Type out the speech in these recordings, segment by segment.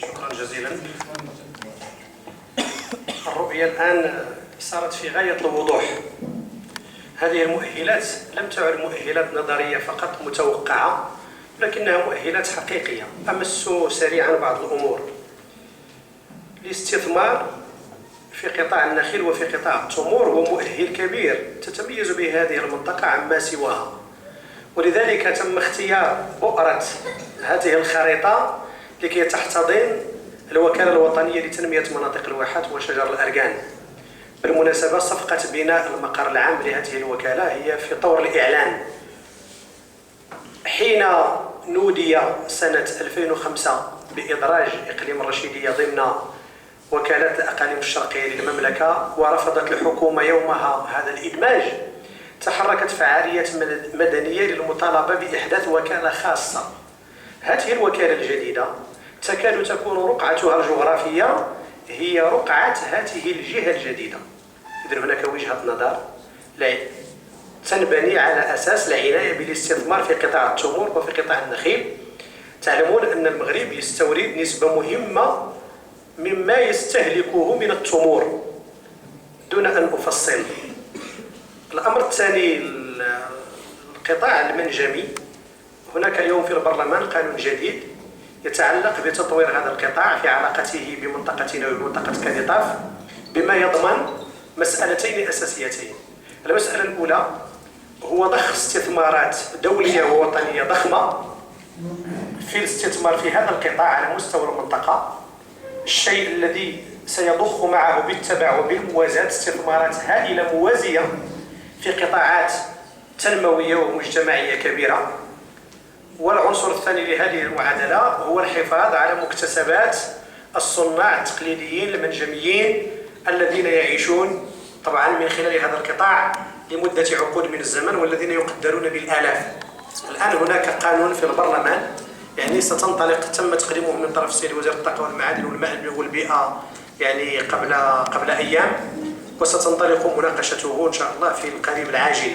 شكرا جزيلا. الرؤية الآن صارت في غاية الوضوح. هذه المؤهلات لم تعد مؤهلات نظرية فقط متوقعة، لكنها مؤهلات حقيقية. أمس سريعا بعض الأمور. الاستثمار في قطاع النخيل وفي قطاع التمور هو مؤهل كبير تتميز به هذه المنطقة عما سواها، ولذلك تم اختيار بؤرة هذه الخريطة لكي تحتضن الوكالة الوطنية لتنمية مناطق الواحات وشجر الأركان. بالمناسبة صفقة بناء المقر العام لهذه الوكالة هي في طور الإعلان. حين نودي سنة 2005 بإدراج إقليم الرشيدية ضمن وكالة الأقاليم الشرقية للمملكة ورفضت الحكومة يومها هذا الإدماج، تحركت فعاليات مدنية للمطالبة بإحداث وكالة خاصة. هذه الوكالة الجديدة تكاد تكون رقعتها الجغرافية هي رقعة هذه الجهة الجديدة. إذن هناك وجهة نظر تنبني على أساس العناية بالاستثمار في قطاع التمور وفي قطاع النخيل. تعلمون أن المغرب يستورد نسبة مهمة مما يستهلكه من التمور دون أن أفصل. الأمر الثاني، القطاع المنجمي. هناك اليوم في البرلمان قانون جديد يتعلق بتطوير هذا القطاع في علاقته بمنطقتنا وبمنطقة كنيطاف، بما يضمن مسألتين أساسيتين. المسألة الأولى هو ضخ استثمارات دولية ووطنية ضخمة في الاستثمار في هذا القطاع على مستوى المنطقة، الشيء الذي سيضخ معه بالتبع وبالموازاة استثمارات هائلة موازية في قطاعات تنموية ومجتمعية كبيرة. والعنصر الثاني لهذه المعادلة هو الحفاظ على مكتسبات الصناع التقليديين المنجميين الذين يعيشون طبعا من خلال هذا القطاع لمدة عقود من الزمن والذين يقدرون بالآلاف. الآن هناك قانون في البرلمان يعني ستنطلق، تم تقديمه من طرف السيد وزير الطاقة والمعادن والماء والبيئة يعني قبل أيام، وستنطلق مناقشته إن شاء الله في القريب العاجل.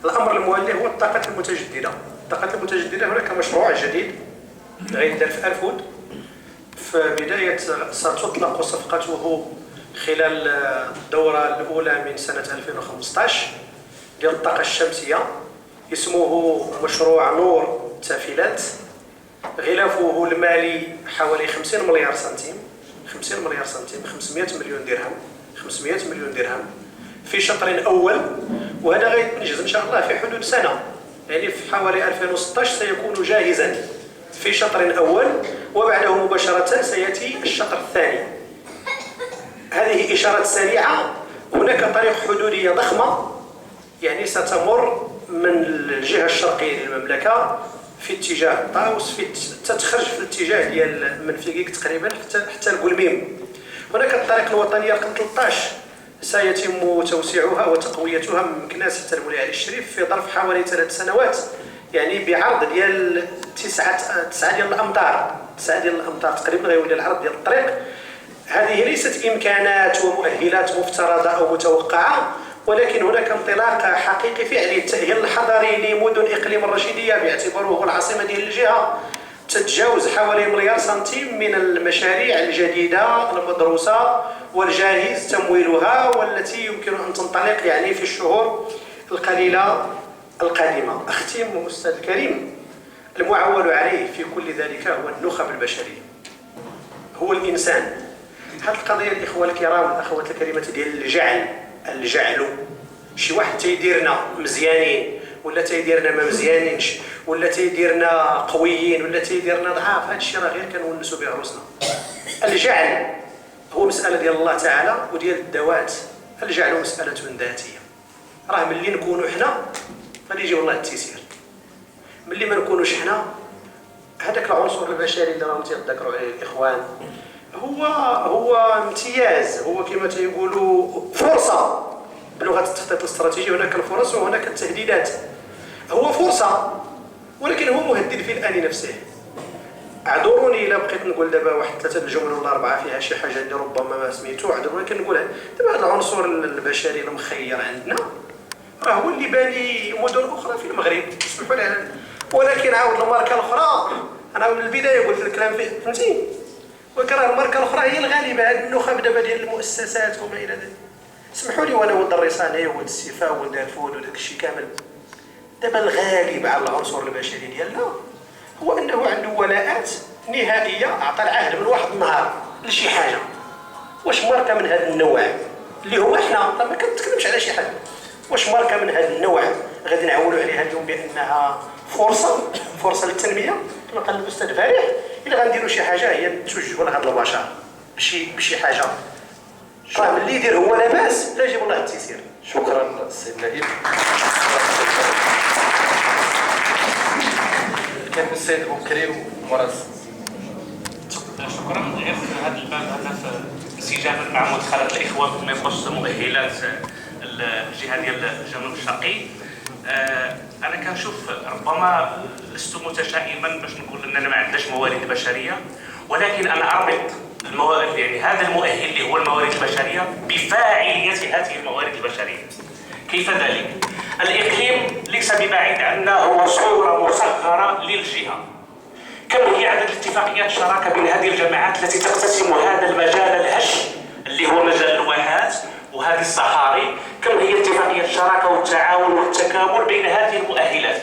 الأمر المولي هو الطاقة المتجددة. الطاقة المتجددة هناك مشروع جديد غير في أرفود، في بداية ستطلق صفقته خلال الدورة الأولى من سنة 2015 ديال الطاقة الشمسية، اسمه مشروع نور تافلات. غلافه المالي حوالي 50 مليار سنتيم، 50 مليار سنتيم، 500 مليون درهم، 500 مليون درهم في شطر أول، وهذا غيتنجز إن شاء الله في حدود سنة، يعني في حوالي 2016 سيكون جاهزا في شطر أول، وبعده مباشرة سيأتي الشطر الثاني. هذه إشارات سريعة. هناك طريق حدودية ضخمة يعني ستمر من الجهة الشرقية للمملكة في اتجاه طاوس، تتخرج في الاتجاه ديال من فيكيك تقريبا حتى القلميم. هناك الطريق الوطنية رقم 13 سيتم توسيعها وتقويتها من مكناس حتى المولي علي الشريف في ظرف حوالي 3 سنوات، يعني بعرض ديال 9 ديال الأمتار، 9 ديال الأمتار تقريبا غيولي العرض ديال الطريق. هذه ليست إمكانات ومؤهلات مفترضة أو متوقعة، ولكن هناك انطلاق حقيقي فعلي. التأهيل الحضري لمدن إقليم الرشيدية باعتباره هو العاصمة ديال الجهة تتجاوز حوالي مليار سنتيم من المشاريع الجديدة المدروسة والجاهز تمويلها والتي يمكن أن تنطلق يعني في الشهور القليلة القادمة. أختم أستاذ الكريم، المعول عليه في كل ذلك هو النخب البشرية، هو الإنسان. هذه القضية الإخوة الكرام والأخوات الكريمات ديال الجعل، شي واحد تيديرنا مزيانين ولا تيديرنا ما مزيانينش ولا تيديرنا قويين ولا تيديرنا ضعاف، هذا الشيء راه غير كنونسوا به عروسنا. الجعل هو مسألة ديال الله تعالى وديال الذوات. الجعل مسألة ذاتية. راه ملي نكونوا حنا غادي يجي والله التيسير، ملي ما نكونوش حنا هذاك العنصر البشري اللي راهم تيذكروا عليه الإخوان هو امتياز، هو كما تيقولوا فرصة بلغة التخطيط الاستراتيجي. هناك الفرص وهناك التهديدات. هو فرصة ولكن هو مهدد في الآن نفسه. اعذروني إلا بقيت نقول دابا واحد 3 الجمل ولا 4 فيها شي حاجة اللي ربما ما سميتو، اعذروني، ولكن نقولها دابا. هذا العنصر البشري المخير عندنا راه هو اللي باني مدن أخرى في المغرب، اسمحوا لي، ولكن عاود الماركة الأخرى. أنا من البداية قلت الكلام فيه، فهمتي؟ وكراه الماركه الاخرى هي الغالبه. هذه النخب دابا ديال المؤسسات وما الى ذلك. اسمحوا لي وانا ولد الريصاني ولد السيفا ولد الفود وداك الشيء كامل، دابا الغالب على العنصر البشري ديالنا هو انه عنده ولاءات نهائيه. عطى العهد من واحد النهار لشي حاجه، واش ماركه من هذا النوع اللي هو احنا ما كنتكلمش على شي حد، واش ماركه من هذا النوع غادي نعولوا عليها اليوم بانها فرصه للتنميه كما قال الاستاذ فالح؟ الا غنديروا شي حاجه هي نتوجهوا لهاد البشر بشي حاجه، راه اللي يدير هو لاباس لا يجيب الله التيسير. شكرا السيد نائب. كان السيد بوكري ومراد. شكرا. غير في هذا الباب هذا في استجابه مع مداخلات الاخوه فيما يخص مؤهلات الجهه ديال الجنوب الشرقي. انا كنشوف ربما لست متشائما باش نقول اننا ما عندناش موارد بشريه، ولكن انا اربط يعني هذا المؤهل اللي هو الموارد البشريه بفاعليه هذه الموارد البشريه. كيف ذلك؟ الاقليم ليس ببعيد عنا، هو صوره مصغره للجهه. كم هي عدد اتفاقيات الشراكه بين هذه الجماعات التي تقتسم هذا المجال الهش اللي هو مجال الواحات وهذه الصحاري؟ كم هي اتفاقيات الشراكه والتعاون والتكامل بين هذه المؤهلات؟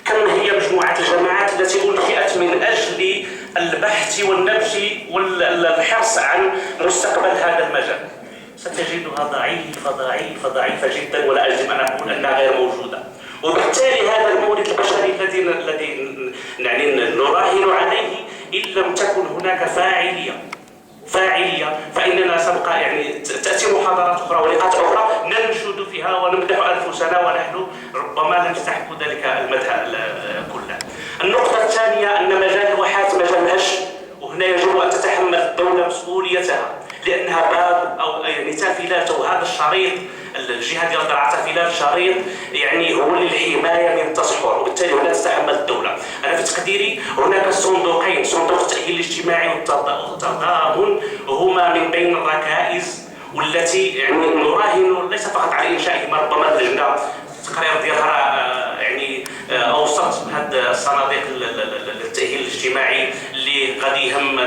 كم هي مجموعه الجماعات التي انشئت من اجل البحث والنبش والحرص عن مستقبل هذا المجال؟ ستجدها ضعيفة جدا، ولا أجزم أن أقول أنها غير موجودة. وبالتالي هذا المورد البشري الذي يعني نراهن عليه إن لم تكن هناك فاعلية فإننا سنبقى يعني تأتي محاضرات أخرى ولقاءات أخرى ننشد فيها ونمدح أنفسنا ونحن ربما لا نستحق ذلك المدح كله. النقطة الثانية أن مجال الواحات مجال هش، وهنا يجب أن تتحمل الدولة مسؤوليتها، لأنها باب أو يعني تافلات أو هذا الشريط الجهة ديال درع تافلات شريط يعني هو للحماية من التصحر، وبالتالي هنا تتحمل الدولة. أنا في تقديري هناك صندوقين، صندوق التأهيل الاجتماعي والتضامن، هما من بين الركائز والتي يعني نراهن ليس فقط على إنشائهما. ربما اللجنة التقرير ديالها يعني أوصت هذه الصناديق التأهيل الاجتماعي اللي غادي يهم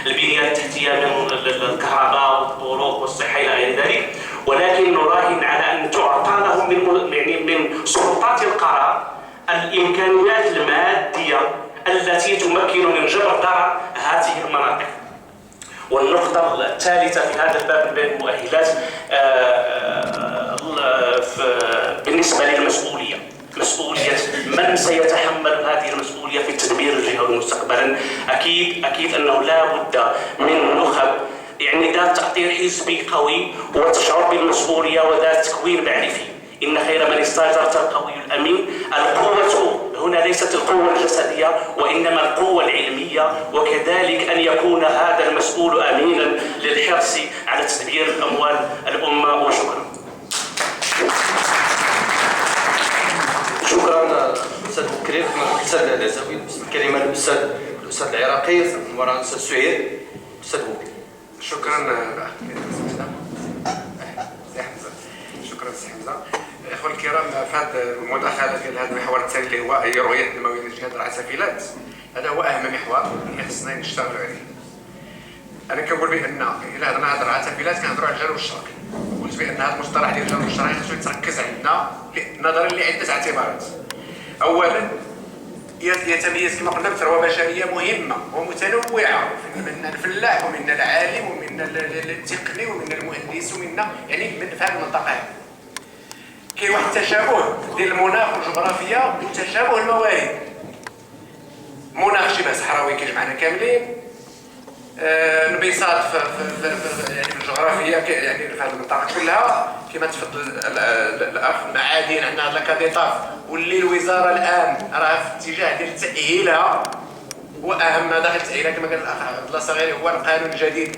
البنية التحتية من الكهرباء والطرق والصحة إلى غير ذلك، ولكن نراهن على أن تعطى لهم من سلطات القرار الإمكانيات المادية التي تمكن من جبر ضرر هذه المناطق. والنقطة الثالثة في هذا الباب بين المؤهلات بالنسبة للمسؤولية، مسؤولية من سيتحمل هذه المسؤولية في تدبير الجهة مستقبلا. أكيد أنه لا بد من نخب يعني ذات تأطير حزبي قوي وتشعر بالمسؤولية وذات تكوين معرفي. إن خير من استأجرت القوي الأمين. القوة هنا ليست القوة الجسدية وإنما القوة العلمية، وكذلك أن يكون هذا المسؤول أمينا للحرص على تدبير أموال الأمة. وشكرا. شكرا الاستاذ بكري. الاستاذ العزوي الكلمه الاستاذ العراقي من وراء الاستاذ سعيد. الاستاذ بكري. شكرا شكرا سي حمزه. الاخوه الكرام، في هذه المداخله ديال هذا المحور الثاني اللي هو هي رؤيه النمويه للجهه درع تافلات، هذا هو اهم محور اللي خصنا نشتغلوا عليه. انا كنقول بان الا هضرنا على درع تافلات كنهضروا على الجنوب الشرقي. قلت بان هذا المصطلح ديال الجنوب الشرقي خصو يتركز عندنا نظرا لعده اعتبارات. اولا يتميز كما قلنا بثروه بشريه مهمه ومتنوعه، من الفلاح ومن العالم ومن التقني ومن المهندس ومن يعني من في هذه المنطقه هذه. كاين واحد التشابه ديال المناخ والجغرافيا وتشابه الموارد. مناخ شبه صحراوي كيجمعنا كاملين، انبساط يعني في الجغرافيا يعني في هذه المنطقه كلها كما تفضل الاخ. معادن عندنا هذا الكاديطاف، واللي الوزاره الان راه في اتجاه ديال تاهيلها، واهم ما داخل تاهيلها كما قال الاخ عبد الله الصغيري هو القانون الجديد